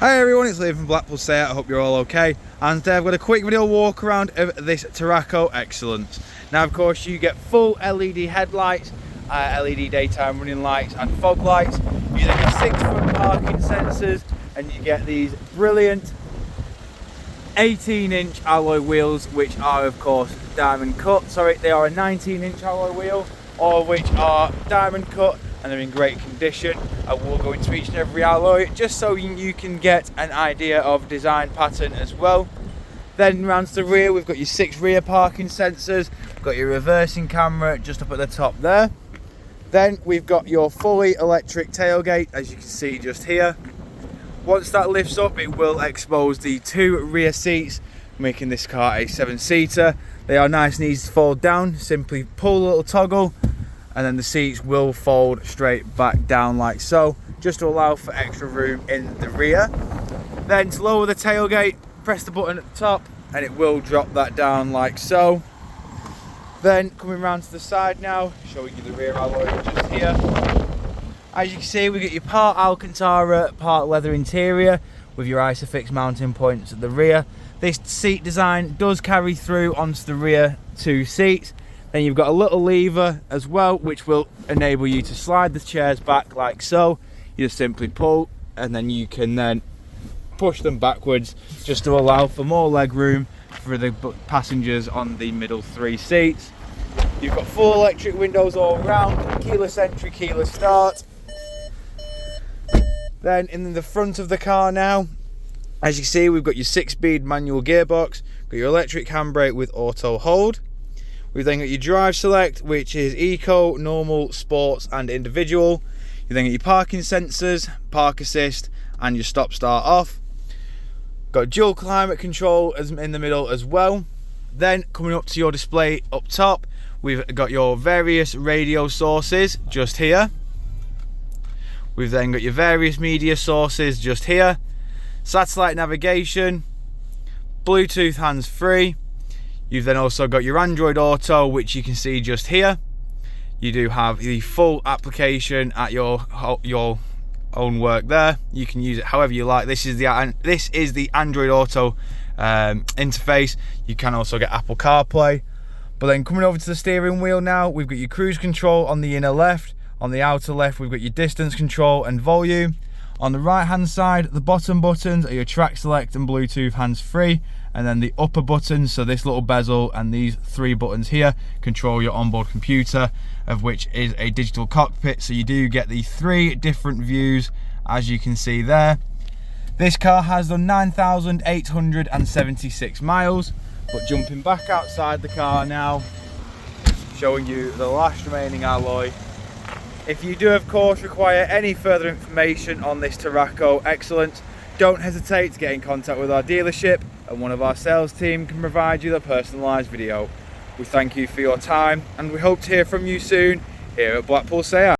Hi everyone, it's Liam from Blackpool SEAT. I hope you're all okay. And today I've got a quick video walk around of this Tarraco XCELLENCE. Now of course you get full LED headlights, LED daytime running lights and fog lights. You then get 6 front parking sensors and you get these brilliant 18-inch alloy wheels, which are of course diamond cut. Sorry, they are a 19-inch alloy wheel, all of which are diamond cut and they're in great condition. I will go into each and every alloy just so you can get an idea of design pattern as well. Then round to the rear, we've got your 6 rear parking sensors, we've got your reversing camera just up at the top there. Then we've got your fully electric tailgate, as you can see just here. Once that lifts up, it will expose the 2 rear seats, making this car a 7-seater. They are nice and easy to fold down. Simply pull a little toggle and then the seats will fold straight back down like so, just to allow for extra room in the rear. Then to lower the tailgate, press the button at the top and it will drop that down like so. Then coming round to the side now, showing you the rear alloy just here. As you can see, we get your part Alcantara, part leather interior with your Isofix mounting points at the rear. This seat design does carry through onto the rear 2 seats. Then you've got a little lever as well, which will enable you to slide the chairs back like so. You just simply pull and then you can then push them backwards just to allow for more leg room for the passengers on the middle 3 seats. You've got full electric windows all around, keyless entry, keyless start. Then in the front of the car now, as you can see, we've got your 6-speed manual gearbox, got your electric handbrake with auto hold. We've then got your drive select, which is eco, normal, sports and individual. You then got your parking sensors, park assist and your stop start off. Got dual climate control in the middle as well. Then coming up to your display up top, we've got your various radio sources just here. We've then got your various media sources just here. Satellite navigation, Bluetooth hands-free. You've then also got your Android Auto, which you can see just here. You do have the full application at your own work there. You can use it however you like. This is the Android Auto interface. You can also get Apple CarPlay. But then coming over to the steering wheel now, we've got your cruise control on the inner left. On the outer left, we've got your distance control and volume. On the right hand side, the bottom buttons are your track select and Bluetooth hands-free. And then the upper buttons, so this little bezel and these 3 buttons here, control your onboard computer, of which is a digital cockpit. So you do get the 3 different views, as you can see there. This car has done 9,876 miles. But jumping back outside the car now, showing you the last remaining alloy. If you do of course require any further information on this Tarraco XCELLENCE, don't hesitate to get in contact with our dealership and one of our sales team can provide you the personalised video. We thank you for your time and we hope to hear from you soon here at Blackpool SEAT.